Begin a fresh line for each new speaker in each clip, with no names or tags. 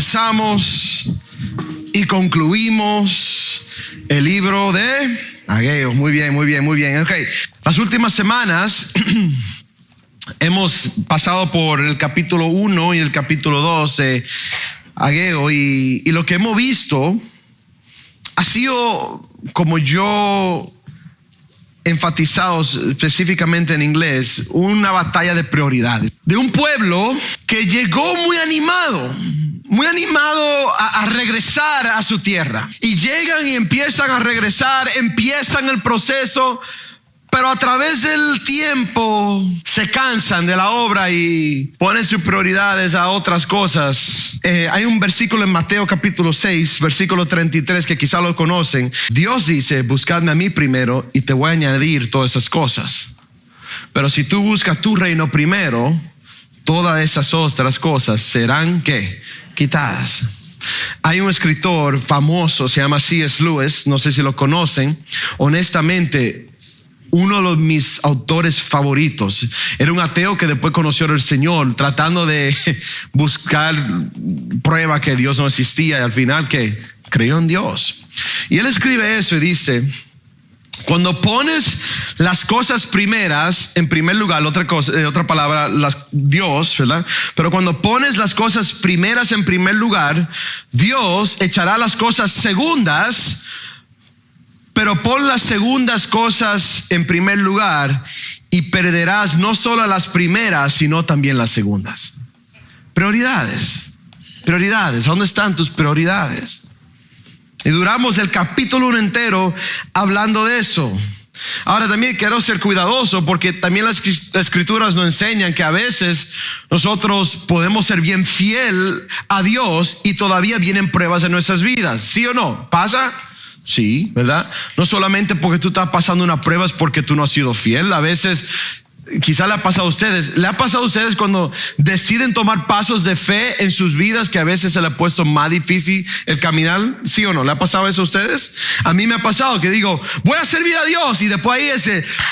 comenzamos y concluimos el libro de Ageo. Muy bien. Okay. Las últimas semanas hemos pasado por el capítulo 1 y el capítulo 2 de Ageo y lo que hemos visto ha sido, como yo enfatizado específicamente en inglés, una batalla de prioridades. De un pueblo que llegó muy animado a regresar a su tierra. Y llegan y empiezan a regresar, empiezan el proceso, pero a través del tiempo se cansan de la obra y ponen sus prioridades a otras cosas. Hay un versículo en Mateo capítulo 6, versículo 33, que quizá lo conocen. Dios dice: buscadme a mí primero y te voy a añadir todas esas cosas. Pero si tú buscas tu reino primero, todas esas otras cosas serán ¿qué? Quitadas. Hay un escritor famoso, se llama C.S. Lewis, no sé si lo conocen. Honestamente, uno de mis autores favoritos. Era un ateo que después conoció al Señor, tratando de buscar prueba que Dios no existía, y al final que creyó en Dios. Y él escribe eso y dice: cuando pones las cosas primeras en primer lugar, otra palabra, Dios, ¿verdad? Pero cuando pones las cosas primeras en primer lugar, Dios echará las cosas segundas. Pero pon las segundas cosas en primer lugar y perderás no solo las primeras, sino también las segundas. Prioridades. ¿Dónde están tus prioridades? Y duramos el capítulo 1 entero hablando de eso. Ahora también quiero ser cuidadoso, porque también las escrituras nos enseñan que a veces nosotros podemos ser bien fiel a Dios y todavía vienen pruebas en nuestras vidas. ¿Sí o no? ¿Pasa? Sí, ¿verdad? No solamente porque tú estás pasando una prueba, es porque tú no has sido fiel. A veces, quizá le ha pasado a ustedes. ¿Le ha pasado a ustedes cuando deciden tomar pasos de fe en sus vidas que a veces se le ha puesto más difícil el caminar? ¿Sí o no? ¿Le ha pasado eso a ustedes? A mí me ha pasado que digo, voy a servir a Dios, y después ahí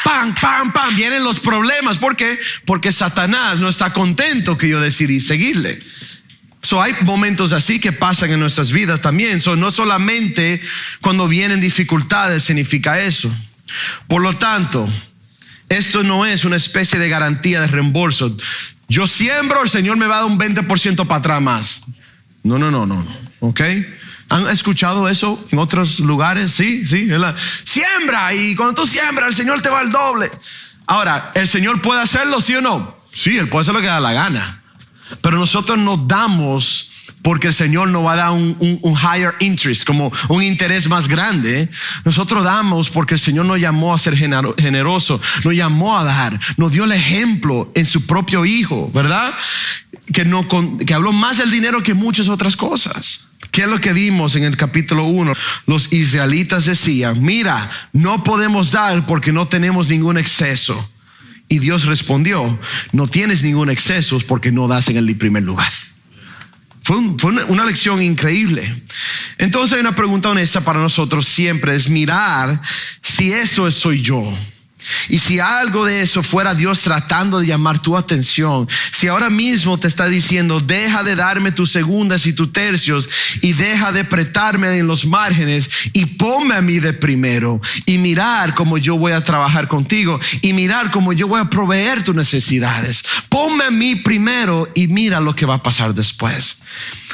pam, vienen los problemas. ¿Por qué? Porque Satanás no está contento que yo decidí seguirle. Hay momentos así que pasan en nuestras vidas también. No solamente cuando vienen dificultades significa eso. Por lo tanto, esto no es una especie de garantía de reembolso. Yo siembro, el Señor me va a dar un 20% para atrás más. No. ¿Ok? ¿Han escuchado eso en otros lugares? Sí, ¿verdad? Siembra, y cuando tú siembras, el Señor te va al doble. Ahora, ¿el Señor puede hacerlo, sí o no? Sí, Él puede hacer lo que da la gana. Pero nosotros nos damos porque el Señor nos va a dar un higher interest, como un interés más grande. Nosotros damos porque el Señor nos llamó a ser generoso, nos llamó a dar, nos dio el ejemplo en su propio Hijo, ¿verdad? Que habló más del dinero que muchas otras cosas. ¿Qué es lo que vimos en el capítulo 1? Los israelitas decían: mira, no podemos dar porque no tenemos ningún exceso. Y Dios respondió: no tienes ningún exceso porque no das en el primer lugar. Fue una lección increíble. Entonces hay una pregunta honesta para nosotros siempre: es mirar si eso soy yo. Y si algo de eso fuera Dios tratando de llamar tu atención, si ahora mismo te está diciendo: deja de darme tus segundas y tus tercios, y deja de apretarme en los márgenes, y ponme a mí de primero, y mirar cómo yo voy a trabajar contigo, y mirar cómo yo voy a proveer tus necesidades. Ponme a mí primero y mira lo que va a pasar después.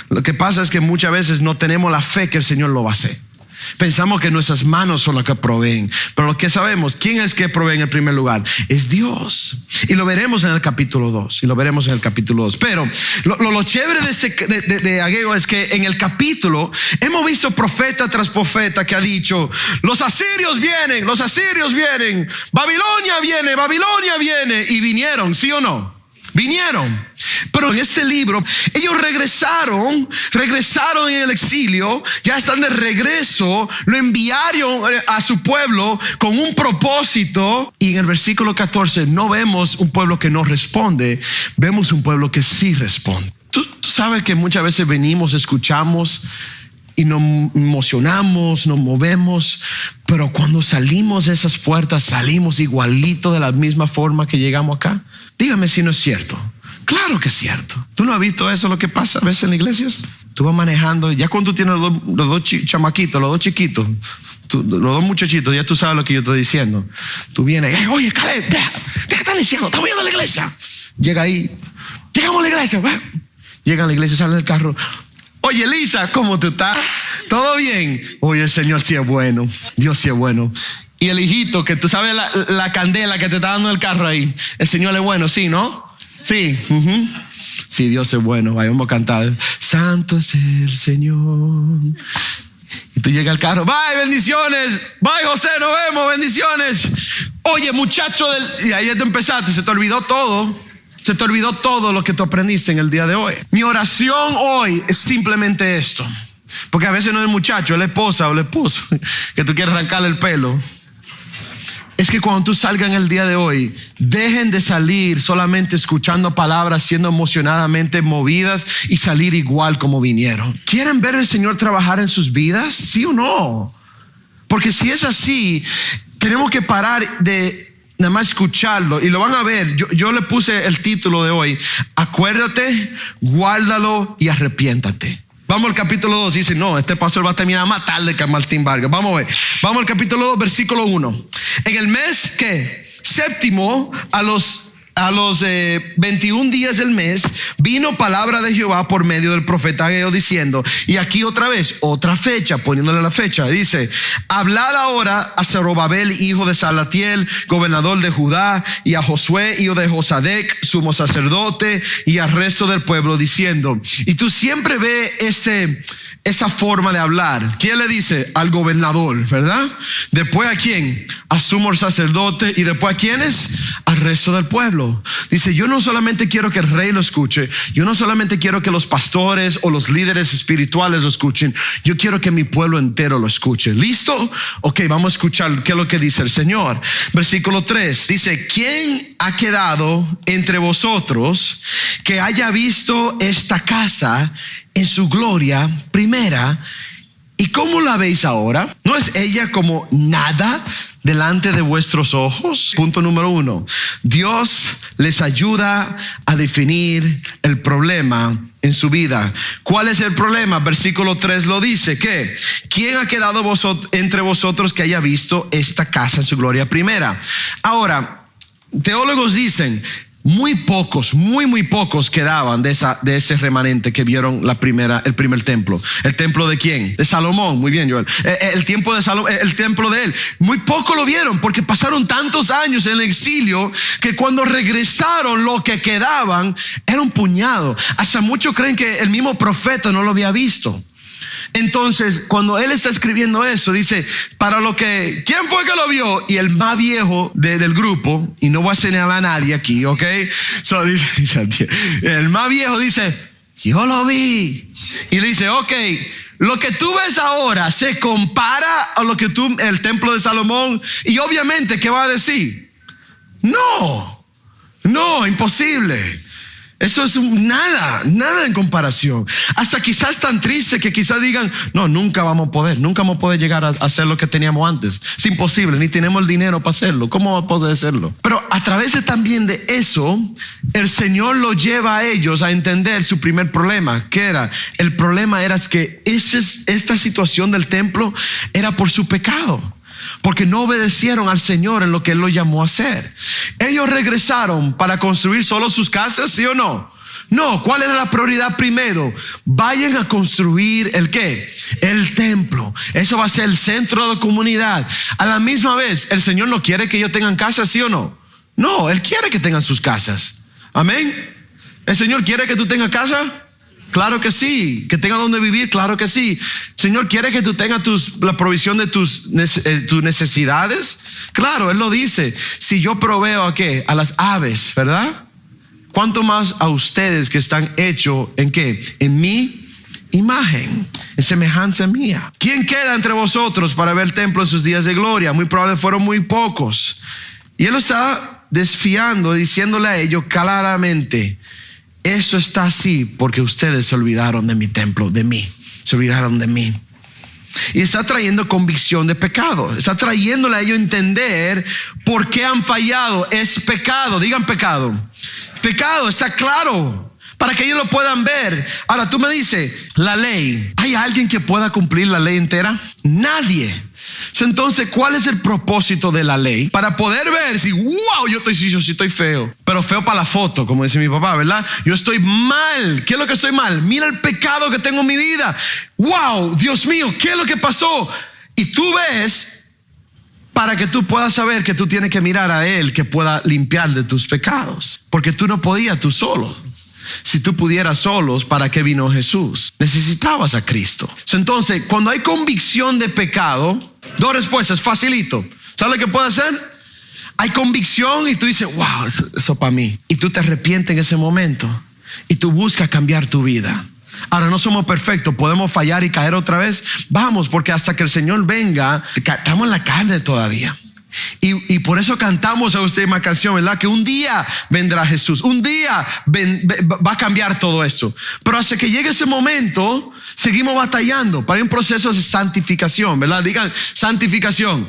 Lo que pasa es que muchas veces no tenemos la fe que el Señor lo va a hacer. Pensamos que nuestras manos son las que proveen, pero lo que sabemos, ¿quién es que provee en el primer lugar? Es Dios. Y lo veremos en el capítulo 2. Pero lo chévere de Ageo es que en el capítulo hemos visto profeta tras profeta que ha dicho: los asirios vienen, Babilonia viene. Y vinieron, ¿sí o no? Vinieron. Pero en este libro ellos regresaron en el exilio, ya están de regreso, lo enviaron a su pueblo con un propósito. Y en el versículo 14 no vemos un pueblo que no responde, vemos un pueblo que sí responde. Tú sabes que muchas veces venimos, escuchamos y nos emocionamos, nos movemos, pero cuando salimos de esas puertas, salimos igualito de la misma forma que llegamos acá. Dígame si no es cierto. Claro que es cierto. ¿Tú no has visto eso, lo que pasa a veces en iglesias? Tú vas manejando, ya cuando tú tienes los dos chamaquitos, los dos chiquitos, los dos muchachitos, ya tú sabes lo que yo estoy diciendo. Tú vienes, oye, Caleb, ¿qué están diciendo? Estamos yendo a la iglesia. Llega ahí, llegamos a la iglesia. Llega a la iglesia, sale del carro. Oye, Lisa, ¿cómo tú estás? ¿Todo bien? Oye, el Señor sí es bueno, Dios sí es bueno. Y el hijito, que tú sabes la candela que te está dando el carro ahí, el Señor es bueno, ¿sí, no? Sí, sí, Dios es bueno. Vamos a cantar. Santo es el Señor. Y tú llegas al carro. Bye, bendiciones. Bye, José, nos vemos, bendiciones. Oye, muchacho y ahí tú empezaste, se te olvidó todo. Se te olvidó todo lo que tú aprendiste en el día de hoy. Mi oración hoy es simplemente esto. Porque a veces no es el muchacho, es la esposa o el esposo que tú quieres arrancarle el pelo. Es que cuando tú salgas en el día de hoy, dejen de salir solamente escuchando palabras, siendo emocionadamente movidas y salir igual como vinieron. ¿Quieren ver al Señor trabajar en sus vidas? ¿Sí o no? Porque si es así, tenemos que parar de nada más escucharlo y lo van a ver. Yo le puse el título de hoy: acuérdate, guárdalo y arrepiéntate. Vamos al capítulo 2, dice, no, este pastor va a terminar más tarde que Martín Vargas. Vamos a ver, vamos al capítulo 2, versículo 1. En el mes que séptimo, a los 21 días del mes, vino palabra de Jehová por medio del profeta Ageo diciendo, y aquí otra vez, otra fecha, poniéndole la fecha, dice, hablad ahora a Zorobabel, hijo de Salatiel, gobernador de Judá, y a Josué, hijo de Josadec, sumo sacerdote, y al resto del pueblo, diciendo, y tú siempre ves esa forma de hablar. ¿Quién le dice? Al gobernador, ¿verdad? Después, ¿a quién? A sumo sacerdote, y después, ¿a quiénes? Al resto del pueblo. Dice, yo no solamente quiero que el rey lo escuche, yo no solamente quiero que los pastores o los líderes espirituales lo escuchen, yo quiero que mi pueblo entero lo escuche. ¿Listo? Ok, vamos a escuchar qué es lo que dice el Señor. Versículo 3 dice, ¿quién ha quedado entre vosotros que haya visto esta casa en su gloria primera? ¿Y cómo la veis ahora? ¿No es ella como nada delante de vuestros ojos? Punto número 1. Dios les ayuda a definir el problema en su vida. ¿Cuál es el problema? Versículo 3 lo dice, que ¿quién ha quedado entre vosotros que haya visto esta casa en su gloria primera? Ahora, teólogos dicen, muy pocos, muy pocos quedaban de ese remanente que vieron el primer templo. ¿El templo de quién? De Salomón. Muy bien, Joel. El templo de Salomón, el templo de él. Muy pocos lo vieron porque pasaron tantos años en el exilio que cuando regresaron lo que quedaban era un puñado. Hasta muchos creen que el mismo profeta no lo había visto. Entonces, cuando él está escribiendo eso, dice, ¿quién fue que lo vio? Y el más viejo del grupo, y no voy a señalar a nadie aquí, ¿ok? El más viejo dice, yo lo vi. Y dice, ok, lo que tú ves ahora se compara a el templo de Salomón. Y obviamente, ¿qué va a decir? No, imposible. Eso es nada en comparación. Hasta quizás tan triste que quizás digan, no, nunca vamos a poder llegar a hacer lo que teníamos antes. Es imposible, ni tenemos el dinero para hacerlo. ¿Cómo va a poder hacerlo? Pero a través también de eso, el Señor lo lleva a ellos a entender su primer problema. ¿Qué era? El problema era que esta situación del templo era por su pecado. Porque no obedecieron al Señor en lo que Él lo llamó a hacer. Ellos regresaron para construir solo sus casas, ¿sí o no? No, ¿cuál era la prioridad primero? Vayan a construir ¿el qué? El templo. Eso va a ser el centro de la comunidad. A la misma vez, el Señor no quiere que ellos tengan casas, ¿sí o no? No, Él quiere que tengan sus casas. Amén. ¿El Señor quiere que tú tengas casa? Claro que sí. ¿Que tengas donde vivir? Claro que sí. Señor, ¿quiere que tú tengas la provisión de tus necesidades? Claro, Él lo dice. Si yo proveo ¿a qué? A las aves, ¿verdad? ¿Cuánto más a ustedes que están hechos en qué? En mi imagen, en semejanza mía. ¿Quién queda entre vosotros para ver el templo en sus días de gloria? Muy probable fueron muy pocos. Y Él lo está desfiando, diciéndole a ellos claramente, eso está así porque ustedes se olvidaron de mi templo, de mí. Se olvidaron de mí. Y está trayendo convicción de pecado. Está trayéndole a ellos a entender por qué han fallado. Es pecado. Digan pecado. Pecado, está claro. para que ellos lo puedan ver. Ahora tú me dices, la ley, ¿hay alguien que pueda cumplir la ley entera? Nadie. Entonces, ¿cuál es el propósito de la ley? Para poder ver si, wow, yo sí estoy feo, pero feo para la foto, como dice mi papá, ¿verdad? Yo estoy mal. ¿Qué es lo que estoy mal? Mira el pecado que tengo en mi vida. Wow, Dios mío, ¿qué es lo que pasó? Y tú ves, para que tú puedas saber que tú tienes que mirar a Él que pueda limpiar de tus pecados, porque tú no podías tú solo. Si tú pudieras solos, ¿para qué vino Jesús? Necesitabas a Cristo. Entonces, cuando hay convicción de pecado, dos respuestas, facilito. ¿Sabes lo que puede hacer? Hay convicción y tú dices, wow, eso para mí. Y tú te arrepientes en ese momento y tú buscas cambiar tu vida. Ahora, no somos perfectos, podemos fallar y caer otra vez. Vamos, porque hasta que el Señor venga, estamos en la carne todavía. Y por eso cantamos a usted una canción, ¿verdad? Que un día vendrá Jesús, un día va a cambiar todo eso. Pero hasta que llegue ese momento, seguimos batallando para un proceso de santificación, ¿verdad? Digan santificación.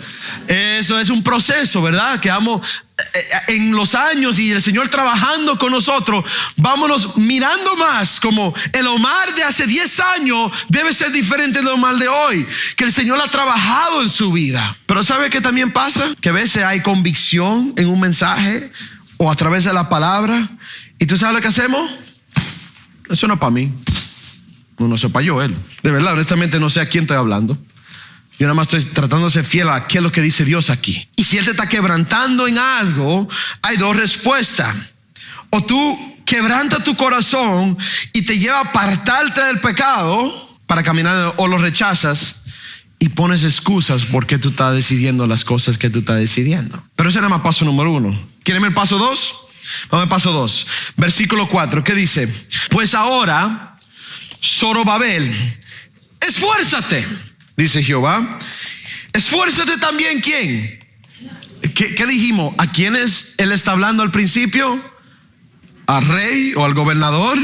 Eso es un proceso, ¿verdad? Que vamos en los años y el Señor trabajando con nosotros, vámonos mirando más como el Omar de hace 10 años debe ser diferente del Omar de hoy, que el Señor ha trabajado en su vida. Pero ¿sabe qué también pasa? Que a veces hay convicción en un mensaje o a través de la palabra y tú sabes lo que hacemos. Eso no es para mí, no sé para Joel. De verdad, honestamente no sé a quién estoy hablando. Yo nada más estoy tratando de ser fiel a qué es lo que dice Dios aquí. Y si Él te está quebrantando en algo, hay dos respuestas. O tú quebranta tu corazón y te lleva a apartarte del pecado para caminar, o lo rechazas y pones excusas porque tú estás decidiendo las cosas que tú estás decidiendo. Pero ese nada más paso número 1. ¿Quieren ver el paso 2? Vamos al paso 2. Versículo 4. ¿Qué dice? Pues ahora, Zorobabel, esfuérzate. Dice Jehová, esfuérzate también. ¿Quién? ¿Qué dijimos? ¿A quiénes Él está hablando al principio? ¿Al rey o al gobernador?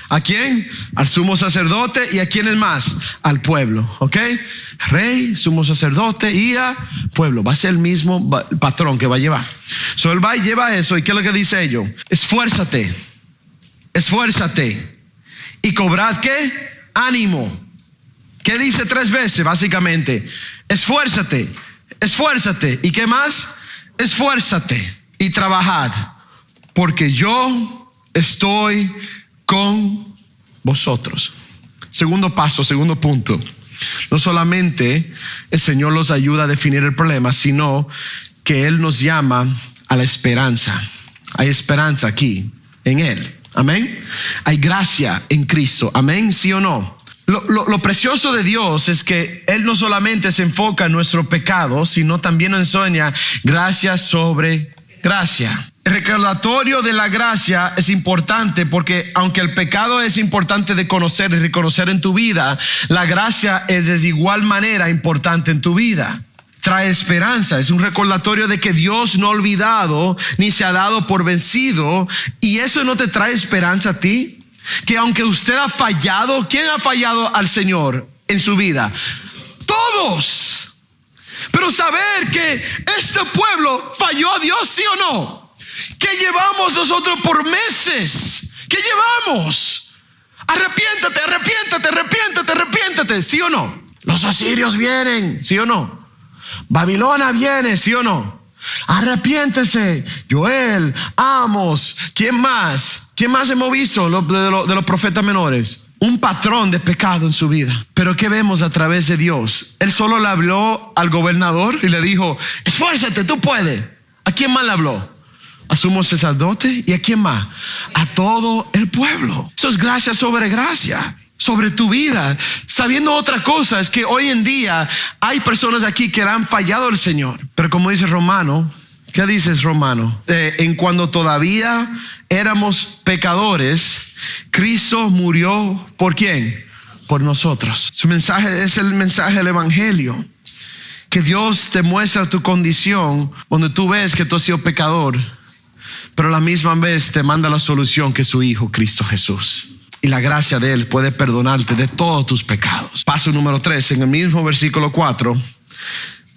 ¿A quién? Al sumo sacerdote. ¿Y a quiénes más? Al pueblo, ¿ok? Rey, sumo sacerdote y a pueblo. Va a ser el mismo patrón que va a llevar. So él va y lleva eso. ¿Y qué es lo que dice ello? Esfuérzate, esfuérzate y cobrad ¿qué? Ánimo. ¿Qué dice 3 veces? Básicamente, esfuérzate, esfuérzate. ¿Y qué más? Esfuérzate y trabajad, porque yo estoy con vosotros. Segundo paso, segundo punto. No solamente el Señor los ayuda a definir el problema, sino que Él nos llama a la esperanza. Hay esperanza aquí en Él. Amén. Hay gracia en Cristo. Amén. ¿Sí o no? Lo precioso de Dios es que Él no solamente se enfoca en nuestro pecado, sino también nos enseña gracia sobre gracia. El recordatorio de la gracia es importante porque aunque el pecado es importante de conocer y reconocer en tu vida, la gracia es de igual manera importante en tu vida. Trae esperanza, es un recordatorio de que Dios no ha olvidado ni se ha dado por vencido. Y eso no te trae esperanza a ti. Que aunque usted ha fallado, ¿quién ha fallado al Señor en su vida? Todos. Pero saber que este pueblo falló a Dios, ¿sí o no? ¿Qué llevamos nosotros por meses? ¿Qué llevamos? Arrepiéntate, arrepiéntate, arrepiéntate, arrepiéntate, ¿sí o no? Los asirios vienen, ¿sí o no? Babilonia viene, ¿sí o no? Arrepiéntese, Joel, Amos, ¿quién más? ¿Quién más hemos visto de los profetas menores? Un patrón de pecado en su vida. Pero ¿qué vemos a través de Dios? Él solo le habló al gobernador y le dijo, esfuérzate, tú puedes. ¿A quién más le habló? A sumo sacerdote. ¿Y a quién más? A todo el pueblo. Eso es gracia sobre gracia. Sobre tu vida, sabiendo otra cosa, es que hoy en día hay personas aquí que le han fallado al Señor. Pero como dice Romano, ¿qué dices Romano? En cuando todavía éramos pecadores, Cristo murió ¿por quién? Por nosotros. Su mensaje es el mensaje del Evangelio. Que Dios te muestra tu condición donde tú ves que tú has sido pecador, pero a la misma vez te manda la solución que es su Hijo Cristo Jesús. Y la gracia de Él puede perdonarte de todos tus pecados. Paso número 3, en el mismo versículo 4.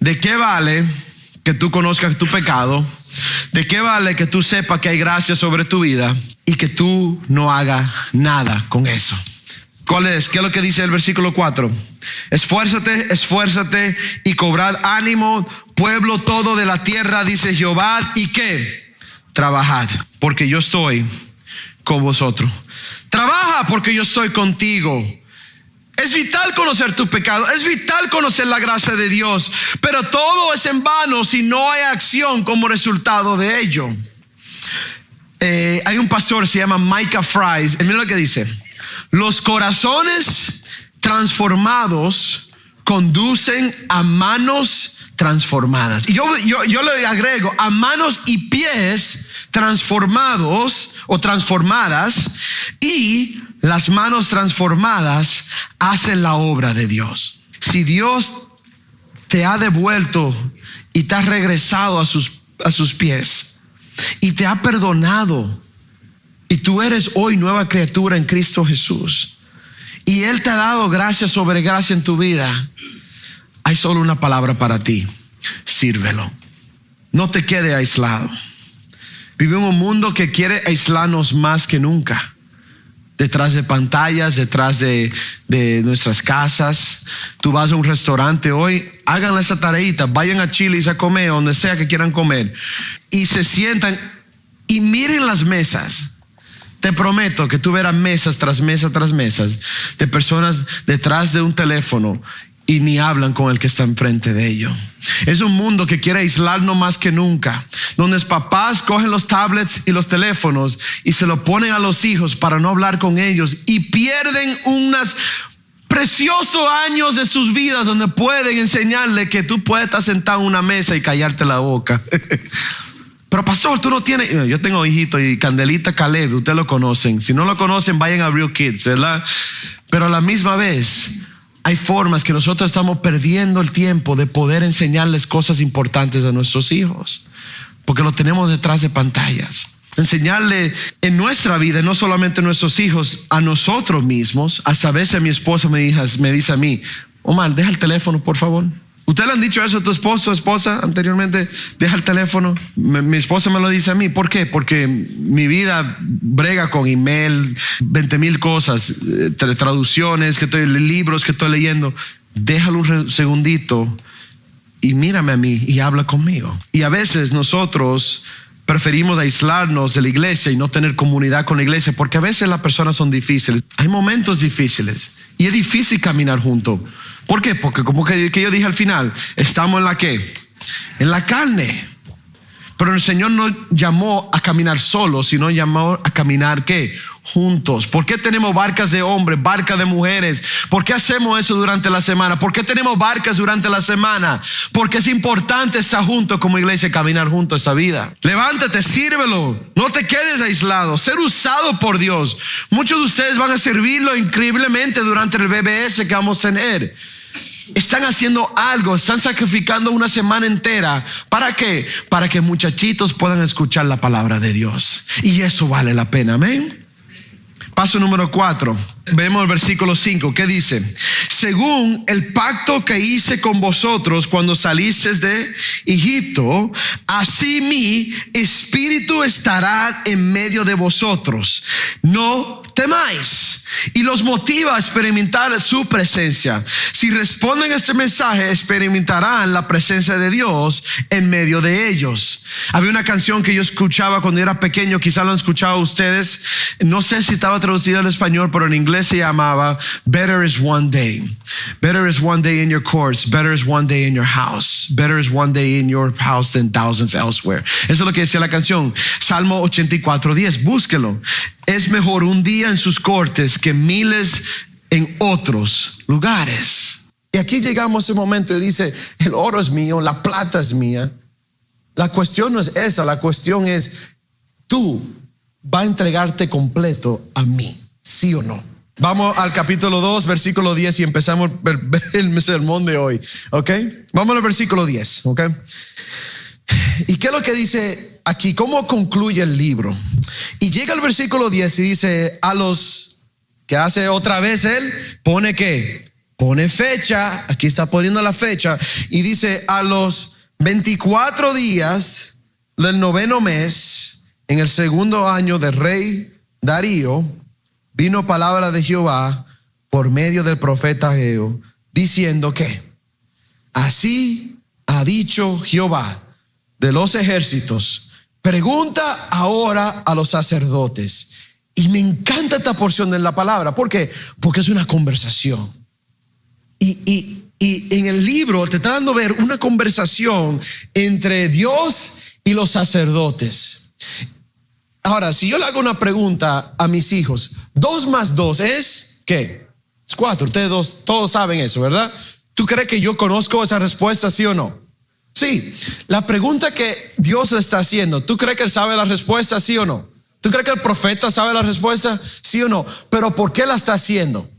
¿De qué vale que tú conozcas tu pecado? ¿De qué vale que tú sepas que hay gracia sobre tu vida y que tú no hagas nada con eso. ¿Cuál es? ¿Qué es lo que dice el versículo 4? Esfuérzate y cobrad ánimo, pueblo todo de la tierra, dice Jehová, ¿y qué? Trabajad, porque yo estoy con vosotros. Trabaja porque yo estoy contigo. Es vital conocer tu pecado, es vital conocer la gracia de Dios, pero todo es en vano si no hay acción como resultado de ello. Hay un pastor, se llama Micah Fries, mira lo que dice: los corazones transformados conducen a manos transformadas. Y yo le agrego a manos y pies transformados o transformadas, y las manos transformadas hacen la obra de Dios. Si Dios te ha devuelto y te ha regresado a sus pies y te ha perdonado, y tú eres hoy nueva criatura en Cristo Jesús, y Él te ha dado gracia sobre gracia en tu vida, hay solo una palabra para ti: sírvelo. No te quede aislado. Vivimos en un mundo que quiere aislarnos más que nunca. Detrás de pantallas, detrás de nuestras casas. Tú vas a un restaurante hoy, hagan esa tareita, vayan a Chili's a comer, donde sea que quieran comer, y se sientan y miren las mesas. Te prometo que tú verás mesas tras mesas tras mesas de personas detrás de un teléfono y ni hablan con el que está enfrente de ellos. Es un mundo que quiere aislarnos más que nunca, donde los papás cogen los tablets y los teléfonos y se lo ponen a los hijos para no hablar con ellos, y pierden unos preciosos años de sus vidas donde pueden enseñarle que tú puedes estar sentado en una mesa y callarte la boca. Pero pastor, tú no tienes... Yo tengo hijito, y Candelita Caleb, ustedes lo conocen. Si no lo conocen, vayan a Real Kids, ¿verdad? Pero a la misma vez hay formas que nosotros estamos perdiendo el tiempo de poder enseñarles cosas importantes a nuestros hijos, porque lo tenemos detrás de pantallas. Enseñarle en nuestra vida, no solamente a nuestros hijos, a nosotros mismos. Hasta a veces mi esposa me dice a mí: Omar, deja el teléfono, por favor. ¿Ustedes le han dicho eso a tu esposa anteriormente? Deja el teléfono. Mi esposa me lo dice a mí. ¿Por qué? Porque mi vida brega con email, 20,000 cosas, traducciones, libros que estoy leyendo. Déjalo un segundito y mírame a mí y habla conmigo. Y a veces nosotros preferimos aislarnos de la iglesia y no tener comunidad con la iglesia, porque a veces las personas son difíciles. Hay momentos difíciles y es difícil caminar juntos. ¿Por qué? Porque como que yo dije al final, estamos en la ¿qué? En la carne. Pero el Señor no llamó a caminar solos, sino llamó a caminar ¿qué? Juntos. ¿Por qué tenemos barcas de hombres, barcas de mujeres? ¿Por qué hacemos eso durante la semana? ¿Por qué tenemos barcas durante la semana? Porque es importante estar juntos como iglesia, caminar juntos esta vida. Levántate, sírvelo. No te quedes aislado. Ser usado por Dios. Muchos de ustedes van a servirlo increíblemente durante el BBS que vamos a tener. Están haciendo algo, están sacrificando una semana entera. ¿Para qué? Para que muchachitos puedan escuchar la palabra de Dios. Y eso vale la pena, amén. Paso número 4. Vemos el versículo 5. ¿Qué dice? Según el pacto que hice con vosotros cuando salisteis de Egipto, así mi espíritu estará en medio de vosotros. No temáis. Y los motiva a experimentar su presencia. Si responden a este mensaje, experimentarán la presencia de Dios en medio de ellos. Había una canción que yo escuchaba cuando era pequeño, quizá lo han escuchado ustedes. No sé si estaba traducida al español, pero en inglés se llamaba Better is one day. Better is one day in your courts. Better is one day in your house. Better is one day in your house than thousands elsewhere. Eso es lo que decía la canción. Salmo 84:10. Búsquelo. Es mejor un día en sus cortes que miles en otros lugares. Y aquí llegamos a ese momento y dice: el oro es mío, la plata es mía. La cuestión no es esa, la cuestión es: tú vas a entregarte completo a mí, ¿sí o no? Vamos al capítulo 2, versículo 10, y empezamos el sermón de hoy, ¿ok? Vamos al versículo 10, ¿ok? ¿Y qué es lo que dice aquí? ¿Cómo concluye el libro? Y llega el versículo 10 y dice: a los que hace otra vez él, pone ¿qué? Pone fecha, aquí está poniendo la fecha, y dice: a los 24 días del 9º mes, en el 2º año del rey Darío, vino palabra de Jehová por medio del profeta Ageo, diciendo que así ha dicho Jehová de los ejércitos, pregunta ahora a los sacerdotes. Y me encanta esta porción de la palabra. ¿Por qué? Porque es una conversación. Y en el libro te está dando a ver una conversación entre Dios y los sacerdotes. Ahora, si yo le hago una pregunta a mis hijos, 2 más 2 es ¿qué? Es 4. Ustedes todos saben eso, ¿verdad? ¿Tú crees que yo conozco esa respuesta, sí o no? Sí. La pregunta que Dios le está haciendo, ¿tú crees que él sabe la respuesta, sí o no? ¿Tú crees que el profeta sabe la respuesta, sí o no? Pero ¿por qué la está haciendo?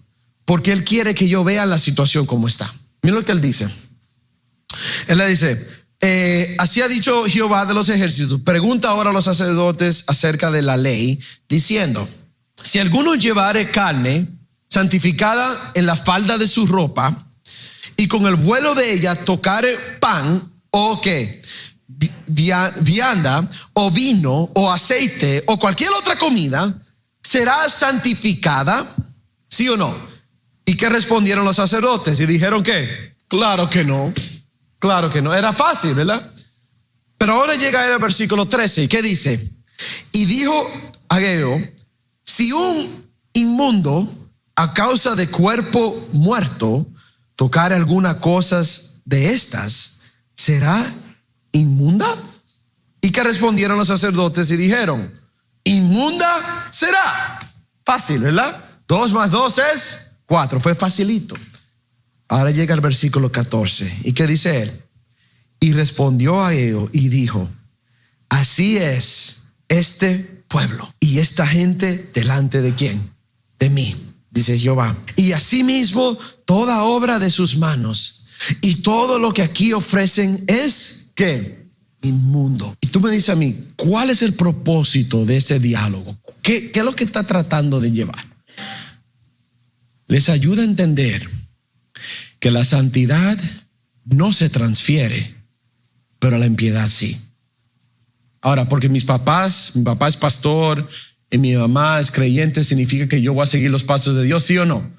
Porque él quiere que yo vea la situación como está. Mira lo que él dice. Él le dice, así ha dicho Jehová de los ejércitos, pregunta ahora a los sacerdotes acerca de la ley, diciendo, si alguno llevare carne santificada en la falda de su ropa, y con el vuelo de ella tocare pan o qué, vianda o vino o aceite o cualquier otra comida, será santificada, ¿sí o no? ¿Y qué respondieron los sacerdotes? Y dijeron ¿qué? Claro que no, claro que no. Era fácil, ¿verdad? Pero ahora llega el versículo 13. ¿Y qué dice? Y dijo Ageo, si un inmundo a causa de cuerpo muerto tocar alguna cosa de estas, ¿será inmunda? ¿Y qué respondieron los sacerdotes? Y dijeron, inmunda será. Fácil, ¿verdad? 2 más 2 es 4. Fue facilito. Ahora llega el versículo 14. ¿Y qué dice él? Y respondió a ellos y dijo, así es este pueblo y esta gente delante de ¿quién? De mí, dice Jehová. Y asimismo toda obra de sus manos y todo lo que aquí ofrecen es ¿qué? Inmundo. Y tú me dices a mí, ¿cuál es el propósito de ese diálogo? ¿Qué es lo que está tratando de llevar? Les ayuda a entender que la santidad no se transfiere, pero la impiedad sí. Ahora, porque mi papá es pastor y mi mamá es creyente, ¿significa que yo voy a seguir los pasos de Dios, sí o no?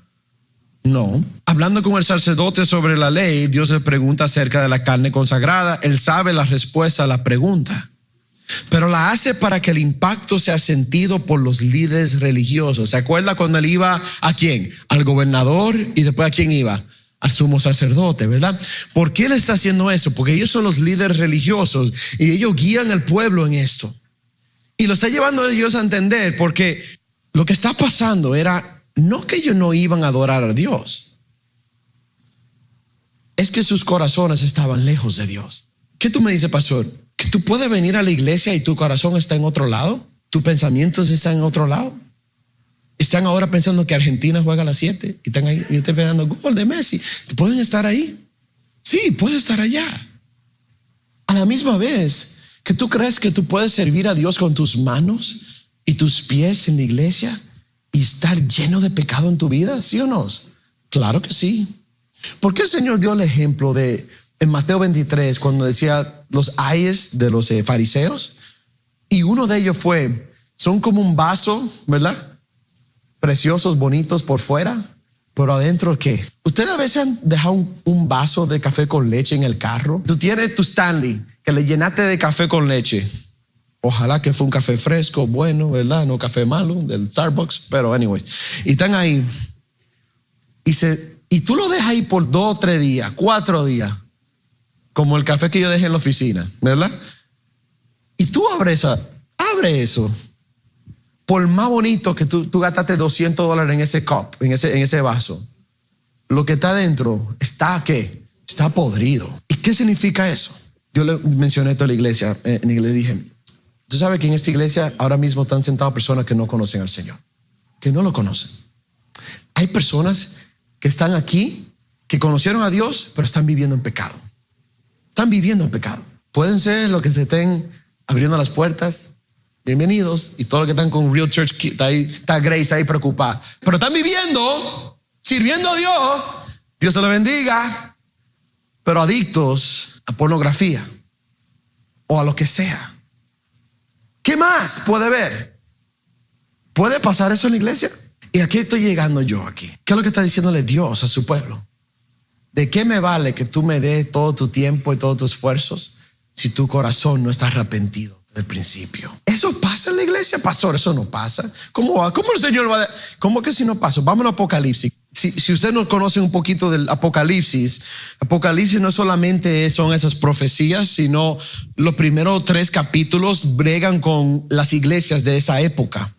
No. Hablando con el sacerdote sobre la ley, Dios le pregunta acerca de la carne consagrada. Él sabe la respuesta a la pregunta, pero la hace para que el impacto sea sentido por los líderes religiosos. ¿Se acuerda cuando él iba a quién? Al gobernador, y después a quién iba? Al sumo sacerdote, ¿verdad? ¿Por qué él está haciendo eso? Porque ellos son los líderes religiosos y ellos guían al pueblo en esto. Y lo está llevando a ellos a entender, porque lo que está pasando era no que ellos no iban a adorar a Dios, es que sus corazones estaban lejos de Dios. ¿Qué tú me dices, pastor? ¿Que tú puedes venir a la iglesia y tu corazón está en otro lado? ¿Tus pensamientos están en otro lado? Están ahora pensando que Argentina juega a las 7 y están ahí y están esperando gol de Messi. ¿Pueden estar ahí? Sí, puedes estar allá. A la misma vez que tú crees que tú puedes servir a Dios con tus manos y tus pies en la iglesia y estar lleno de pecado en tu vida, ¿sí o no? Claro que sí. ¿Por qué el Señor dio el ejemplo en Mateo 23 cuando decía los ayes de los fariseos? Y uno de ellos son como un vaso, ¿verdad? Preciosos, bonitos por fuera, pero adentro ¿qué? ¿Ustedes a veces han dejado un vaso de café con leche en el carro? Tú tienes tu Stanley que le llenaste de café con leche. Ojalá que fue un café fresco, bueno, ¿verdad? No café malo del Starbucks, pero anyway. Y están ahí. Y tú lo dejas ahí por 2 o 3 días, 4 días, como el café que yo dejé en la oficina, ¿verdad? Y tú abre eso. Por más bonito que tú gastaste $200 en ese cup, en ese vaso, lo que está adentro está ¿qué? Está podrido. ¿Y qué significa eso? Yo le mencioné esto a la iglesia, en inglés dije, tú sabes que en esta iglesia ahora mismo están sentadas personas que no conocen al Señor, que no lo conocen. Hay personas que están aquí, que conocieron a Dios, pero están viviendo en pecado. Están viviendo en pecado. Pueden ser los que se estén abriendo las puertas, bienvenidos, y todos los que están con Real Church, está Grace ahí preocupada, pero están viviendo, sirviendo a Dios, Dios se lo bendiga, pero adictos a pornografía o a lo que sea. ¿Qué más puede ver? ¿Puede pasar eso en la iglesia? Y aquí estoy llegando yo aquí. ¿Qué es lo que está diciéndole Dios a su pueblo? ¿De qué me vale que tú me des todo tu tiempo y todos tus esfuerzos si tu corazón no está arrepentido del principio? ¿Eso pasa en la iglesia, pastor? Eso no pasa. ¿Cómo el Señor va a... ¿Cómo que si no pasa? Vamos a Apocalipsis. Si usted no conoce un poquito del Apocalipsis no solamente son esas profecías, sino los primeros 3 capítulos bregan con las iglesias de esa época.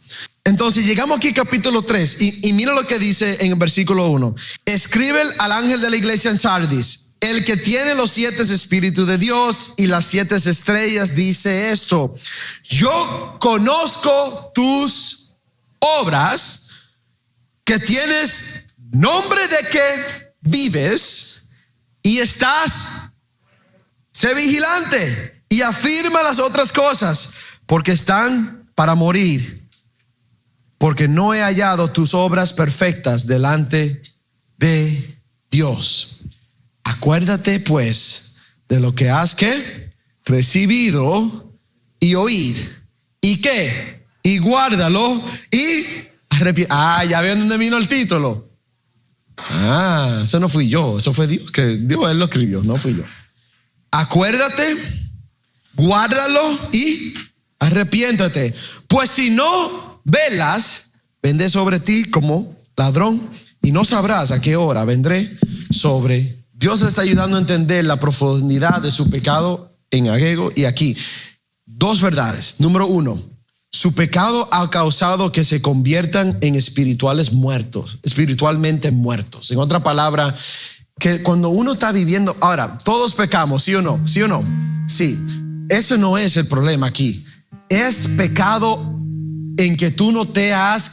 Entonces llegamos aquí capítulo 3 y mira lo que dice en el versículo 1. Escribe al ángel de la iglesia en Sardis, el que tiene los 7 espíritus de Dios y las 7 estrellas, dice esto: yo conozco tus obras, que tienes nombre de que vives y estás, sé vigilante y afirma las otras cosas, porque están para morir, porque no he hallado tus obras perfectas delante de Dios. Acuérdate pues de lo que has recibido y oír, y qué, y guárdalo y arrepiéntete. Ya ven dónde vino el título. Eso no fui yo, eso fue Dios, que Dios él lo escribió, no fui yo. Acuérdate, guárdalo y arrepiéntate, pues si no velas, vendré sobre ti como ladrón y no sabrás a qué hora vendré sobre. Dios está ayudando a entender la profundidad de su pecado en Ageo. Y aquí 2 verdades. Número 1, su pecado ha causado que se conviertan en espiritualmente muertos. En otra palabra, que cuando uno está viviendo, ahora, todos pecamos, ¿sí o no? ¿Sí o no? Sí, eso no es el problema aquí. Es pecado en que tú no te has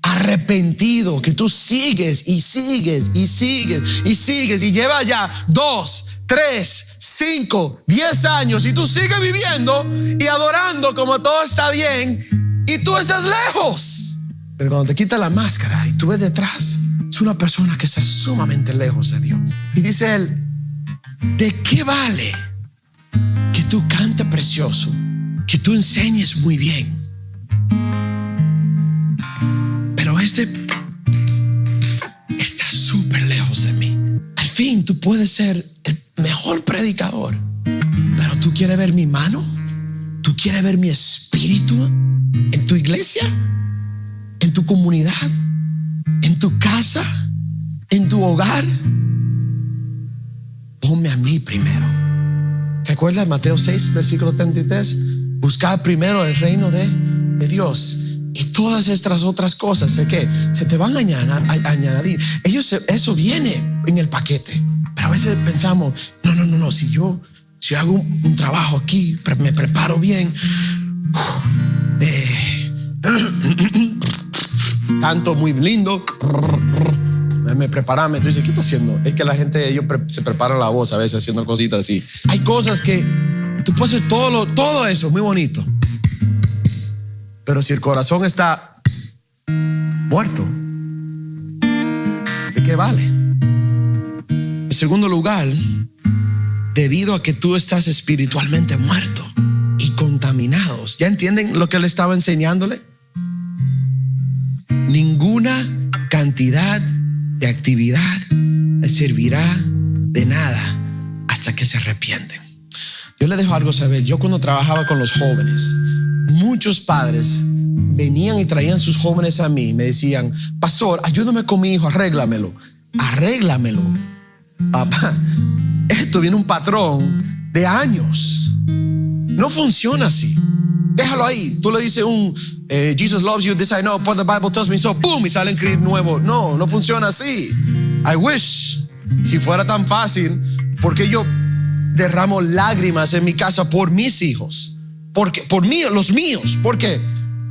arrepentido, que tú sigues y sigues y sigues y sigues y lleva ya 2, 3, 5, 10 años y tú sigues viviendo y adorando como todo está bien y tú estás lejos. Pero cuando te quitas la máscara y tú ves detrás, es una persona que está sumamente lejos de Dios. Y dice él: ¿de qué vale que tú cantes precioso, que tú enseñes muy bien, pero está súper lejos de mí? Al fin tú puedes ser el mejor predicador, pero tú quieres ver mi mano, tú quieres ver mi espíritu en tu iglesia, en tu comunidad, en tu casa, en tu hogar. Ponme a mí primero. ¿Se acuerdan Mateo 6 versículo 33? Buscad primero el reino de Dios y todas estas otras cosas se te van a añadir. Eso viene en el paquete. Pero a veces pensamos, no, si hago un trabajo aquí, me preparo bien, canto muy lindo, me preparame. Tú dices, ¿qué está haciendo? Es que la gente, ellos se preparan la voz a veces haciendo cositas así. Hay cosas que tú puedes hacer todo eso, muy bonito, pero si el corazón está muerto, ¿de qué vale? En segundo lugar, debido a que tú estás espiritualmente muerto y contaminados, ¿ya entienden lo que él estaba enseñándole? Ninguna cantidad de actividad les servirá de nada hasta que se arrepienten. Yo les dejo algo saber. Yo cuando trabajaba con los jóvenes, muchos padres venían y traían sus jóvenes a mí y me decían: pastor, ayúdame con mi hijo, arréglamelo. Papá, esto viene un patrón de años. No funciona así. Déjalo ahí. Tú le dices Jesus loves you, this I know, for the Bible tells me so, boom, y sale en Creed nuevo. No funciona así. I wish, si fuera tan fácil, porque yo derramo lágrimas en mi casa por mis hijos, por mí, los míos. ¿Por qué?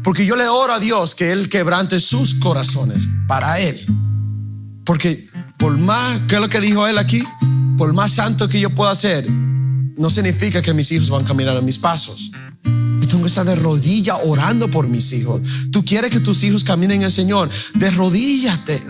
Porque yo le oro a Dios que Él quebrante sus corazones para Él. Porque por más, ¿qué es lo que dijo Él aquí? Por más santo que yo pueda ser, no significa que mis hijos van a caminar en mis pasos. Yo tengo que estar de rodilla orando por mis hijos. Tú quieres que tus hijos caminen en el Señor, rodíllate.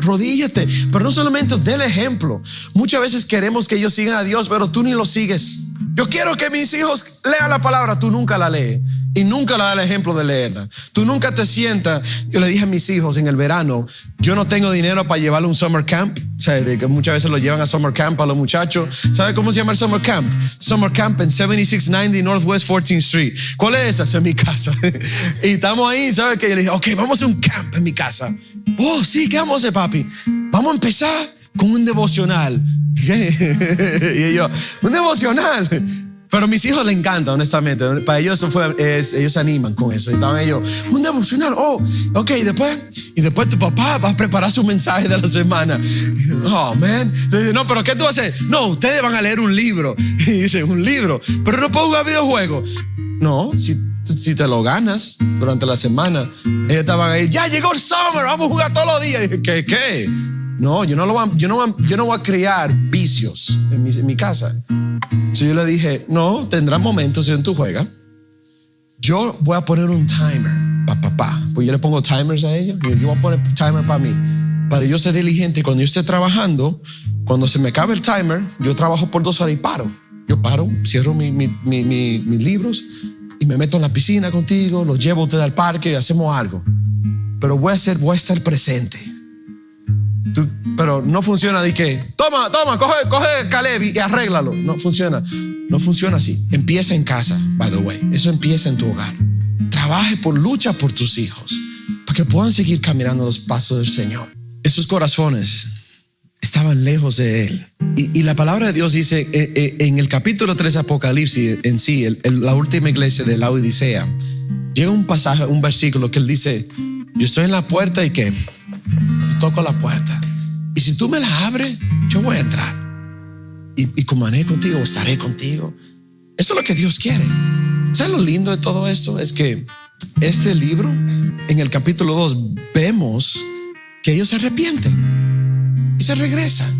Pero no solamente del ejemplo. Muchas veces queremos que ellos sigan a Dios, pero tú ni lo sigues. Yo quiero que mis hijos lean la palabra, tú nunca la lees.
y nunca le da el ejemplo de leerla. Tú nunca te sientas. Yo le dije a mis hijos en el verano, yo no tengo dinero para llevarle a un summer camp. O sea, de que muchas veces lo llevan a summer camp a los muchachos. ¿Sabe cómo se llama el summer camp? Summer camp en 7690 Northwest 14th Street. ¿Cuál es esa? Esa es mi casa. Y estamos ahí, ¿sabes qué? Yo le dije, ok, vamos a hacer un camp en mi casa. Oh, sí, ¿qué vamos a hacer, papi? Vamos a empezar con un devocional. Y yo, un devocional. Pero a mis hijos les encanta, honestamente. Para ellos ellos se animan con eso. Y estaban ellos, un devocional. Oh, ok, y después tu papá va a preparar su mensaje de la semana. Y yo, oh, man. Entonces, no, pero ¿qué tú vas a hacer? No, ustedes van a leer un libro. Y dicen, un libro. Pero no puedo jugar videojuegos. No, si te lo ganas durante la semana. Ellos estaban ahí, ya llegó el summer, vamos a jugar todos los días. Y dije, ¿qué? No, yo no voy a crear vicios en mi casa. Entonces yo le dije, no, tendrá momentos en tu juega. Yo voy a poner un timer para papá. Pues yo le pongo timers a ellos. Yo voy a poner timer para mí. Para yo ser diligente. Y cuando yo esté trabajando, cuando se me acabe el timer, yo trabajo por 2 horas y paro. Yo paro, cierro mis libros y me meto en la piscina contigo, los llevo a usted al parque y hacemos algo. Pero voy a estar presente. Pero no funciona de que toma, coge Caleb y arréglalo. No funciona así. Empieza en casa, by the way. Eso empieza en tu hogar. Lucha por tus hijos para que puedan seguir caminando los pasos del Señor. Esos corazones estaban lejos de Él. Y la palabra de Dios dice en el capítulo 3 de Apocalipsis, en sí, la última iglesia de la Odisea, llega un pasaje, un versículo que Él dice, yo estoy en la puerta y ¿qué? Yo toco la puerta. Y si tú me la abres, yo voy a entrar. Y comeré contigo, estaré contigo. Eso es lo que Dios quiere. ¿Sabes lo lindo de todo esto? Es que este libro, en el capítulo 2, vemos que ellos se arrepienten y se regresan.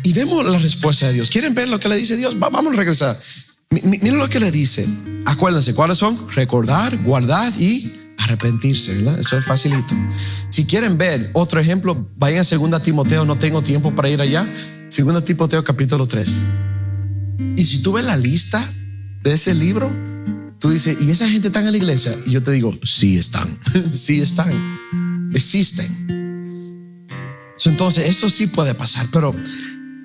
Y vemos la respuesta de Dios. ¿Quieren ver lo que le dice Dios? Vamos a regresar. Miren lo que le dice. Acuérdense, ¿cuáles son? Recordar, guardar y arrepentirse, ¿verdad? Eso es facilito. Si quieren ver otro ejemplo, vayan a 2 Timoteo. No tengo tiempo para ir allá. 2 Timoteo capítulo 3. Y si tú ves la lista de ese libro, tú dices, ¿y esa gente está en la iglesia? Y yo te digo, sí están. Sí están. Existen. Entonces, eso sí puede pasar. Pero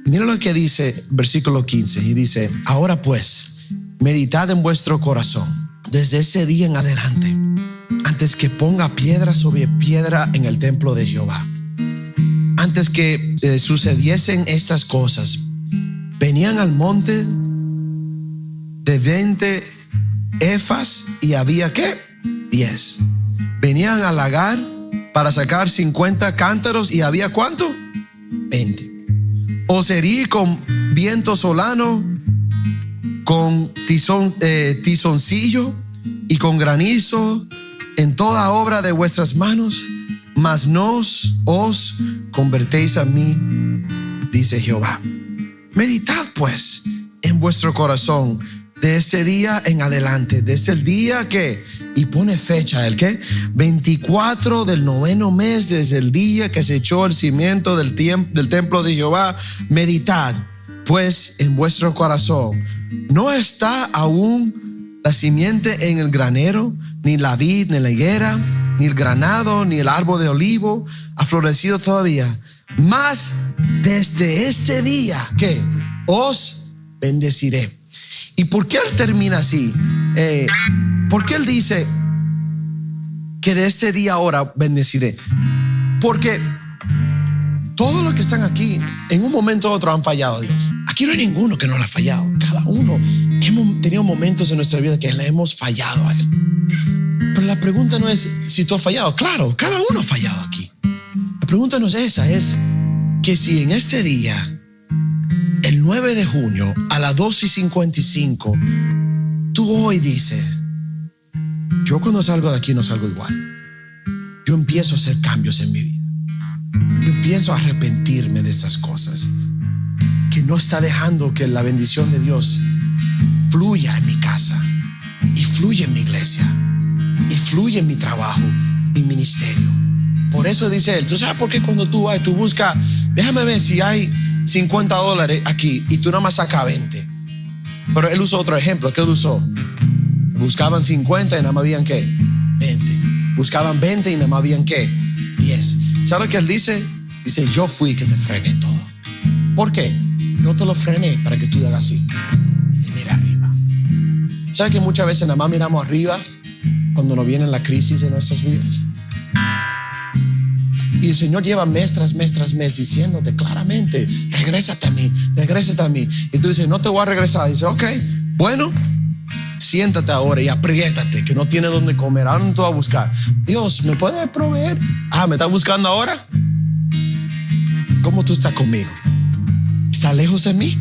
mira lo que dice versículo 15. Y dice, ahora pues, meditad en vuestro corazón desde ese día en adelante, antes que ponga piedra sobre piedra en el templo de Jehová. Antes que sucediesen estas cosas, venían al monte de 20 efas y había ¿qué? 10. Venían al lagar para sacar 50 cántaros y había ¿cuánto? 20. Os herí con viento solano, con tizoncillo y con granizo en toda obra de vuestras manos, mas no os convertéis a mí, dice Jehová. Meditad pues en vuestro corazón de ese día en adelante, desde el día que, y pone fecha, ¿el qué? 24 del 9º mes, desde el día que se echó el cimiento del templo de Jehová. Meditad pues en vuestro corazón. ¿No está aún la simiente en el granero, ni la vid, ni la higuera, ni el granado, ni el árbol de olivo ha florecido todavía? Mas desde este día, ¿qué? Os bendeciré. ¿Y por qué él termina así? ¿Por qué él dice que de este día ahora bendeciré? Porque todos los que están aquí en un momento u otro han fallado a Dios. Aquí no hay ninguno que no le ha fallado. Cada uno hemos tenido momentos en nuestra vida que le hemos fallado a Él. Pero la pregunta no es si tú has fallado. Claro, cada uno ha fallado aquí. La pregunta no es esa, es que si en este día, el 9 de junio a las 12:55, tú hoy dices, yo cuando salgo de aquí no salgo igual. Yo empiezo a hacer cambios en mi vida. Yo empiezo a arrepentirme de esas cosas que no está dejando que la bendición de Dios fluya en mi casa y fluya en mi iglesia y fluya en mi trabajo, mi ministerio. Por eso dice él, ¿tú sabes por qué cuando tú vas, tú buscas, déjame ver si hay $50 aquí y tú nada más sacas 20? Pero él usó otro ejemplo. ¿Qué él usó? Buscaban 50 y nada más habían ¿qué? 20. Buscaban 20 y nada más habían ¿qué? 10. ¿Sabes lo que él dice? Dice, yo fui que te frené todo. ¿Por qué? Yo te lo frené para que tú hagas así. Y mira arriba. ¿Sabes que muchas veces nada más miramos arriba cuando nos viene la crisis en nuestras vidas? Y el Señor lleva mes tras mes tras mes diciéndote claramente, regrésate a mí, regrésate a mí. Y tú dices, no te voy a regresar. Y dice, ok, bueno, siéntate ahora y apriétate, que no tienes dónde comer. Ahora no te voy a buscar. Dios, ¿me puede proveer? ¿Me estás buscando ahora? ¿Cómo tú estás conmigo? ¿Estás lejos de mí?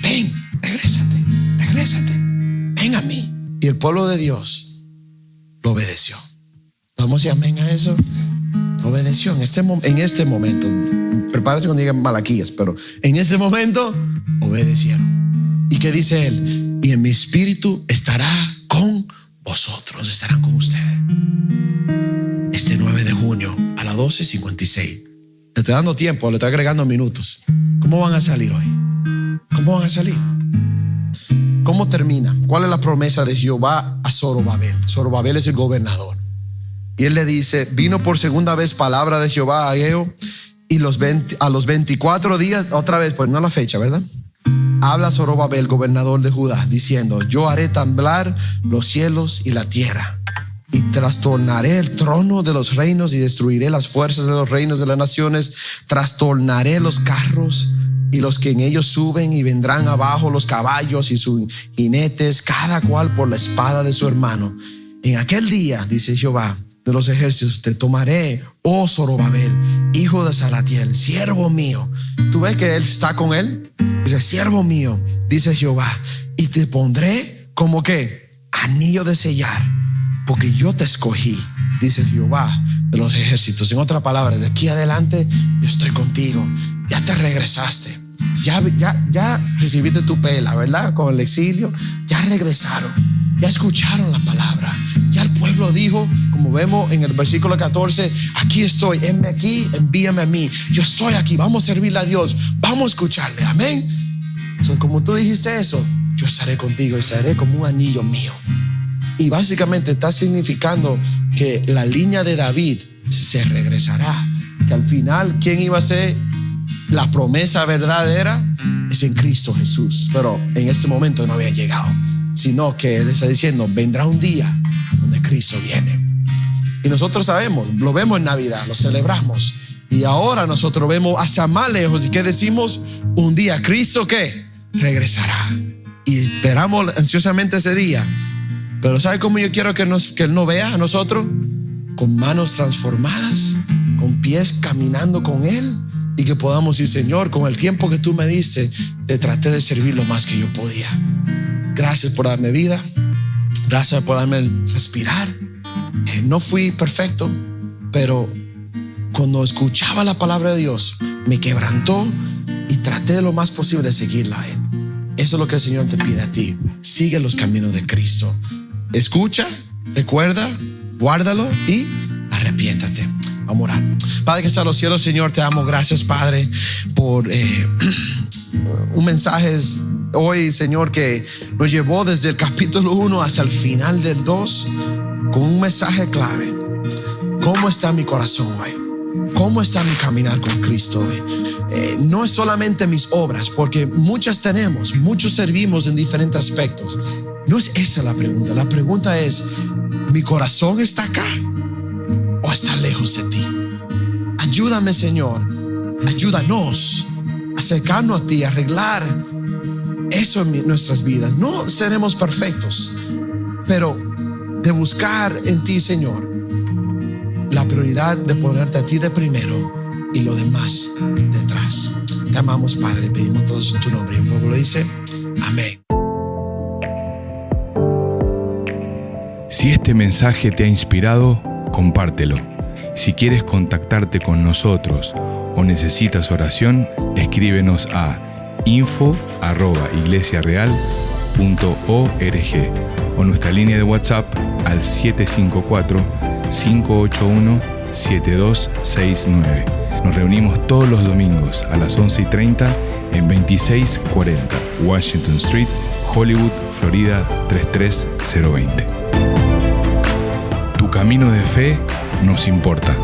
Ven, regrésate, regrésate. Ven a mí. Y el pueblo de Dios lo obedeció. Vamos y amén a eso. Obedeció en este momento. Prepárese cuando digan Malaquías, pero en este momento obedecieron. ¿Y qué dice él? Y en mi espíritu estará con vosotros, estarán con ustedes. Este 9 de junio a las 12:56. Le estoy dando tiempo, le estoy agregando minutos. ¿Cómo van a salir hoy? ¿Cómo van a salir? ¿Cómo termina? ¿Cuál es la promesa de Jehová a Zorobabel? Zorobabel es el gobernador. Y él le dice, vino por segunda vez palabra de Jehová a Ageo, y a los 24 días, otra vez, pues no la fecha, ¿verdad? Habla Zorobabel, gobernador de Judá, diciendo, yo haré temblar los cielos y la tierra, y trastornaré el trono de los reinos y destruiré las fuerzas de los reinos de las naciones, trastornaré los carros y los que en ellos suben, y vendrán abajo los caballos y sus jinetes, cada cual por la espada de su hermano. En aquel día, dice Jehová de los ejércitos, te tomaré, oh Zorobabel, hijo de Salatiel, siervo mío. ¿Tú ves que él está con él? Dice, siervo mío, dice Jehová, y te pondré como que anillo de sellar, porque yo te escogí, dice Jehová de los ejércitos. En otra palabra, de aquí adelante yo estoy contigo. Ya te regresaste, ya recibiste tu pela, ¿verdad? Con el exilio, ya regresaron, ya escucharon la palabra. Ya el pueblo dijo, como vemos en el versículo 14, aquí estoy, henme aquí, envíame a mí. Yo estoy aquí, vamos a servirle a Dios, vamos a escucharle, amén. Entonces, como tú dijiste eso, yo estaré contigo, estaré como un anillo mío. Y básicamente está significando que la línea de David se regresará, que al final, ¿quién iba a ser la promesa verdadera? Es en Cristo Jesús. Pero en ese momento no había llegado, sino que él está diciendo, vendrá un día donde Cristo viene. Y nosotros sabemos, lo vemos en Navidad, lo celebramos, y ahora nosotros vemos hacia más lejos. ¿Y qué decimos? Un día Cristo ¿qué? Regresará, y esperamos ansiosamente ese día. Pero ¿sabe cómo yo quiero que Él nos vea a nosotros? Con manos transformadas, con pies caminando con Él, y que podamos decir, Señor, con el tiempo que tú me diste, te traté de servir lo más que yo podía. Gracias por darme vida, gracias por darme respirar. No fui perfecto, pero cuando escuchaba la palabra de Dios, me quebrantó y traté de lo más posible de seguirla a Él. Eso es lo que el Señor te pide a ti. Sigue los caminos de Cristo. Escucha, recuerda, guárdalo y arrepiéntate. Vamos a orar. Padre que está en los cielos, Señor, te damos gracias, Padre, por un mensaje hoy, Señor, que nos llevó desde el capítulo 1 hasta el final del 2 con un mensaje clave. ¿Cómo está mi corazón hoy? ¿Cómo está mi caminar con Cristo hoy? No es solamente mis obras, porque muchas tenemos, muchos servimos en diferentes aspectos. No es esa la pregunta. La pregunta es, ¿mi corazón está acá o está lejos de ti? Ayúdame, Señor. Ayúdanos a acercarnos a ti, a arreglar eso en nuestras vidas. No seremos perfectos, pero de buscar en ti, Señor, la prioridad de ponerte a ti de primero y lo demás detrás. Te amamos, Padre. Pedimos todo eso en tu nombre. Y el pueblo dice, amén.
Si este mensaje te ha inspirado, compártelo. Si quieres contactarte con nosotros o necesitas oración, escríbenos a info@iglesiareal.org o nuestra línea de WhatsApp al 754-581-7269. Nos reunimos todos los domingos a las 11:30 en 2640 Washington Street, Hollywood, Florida 33020. Tu camino de fe nos importa.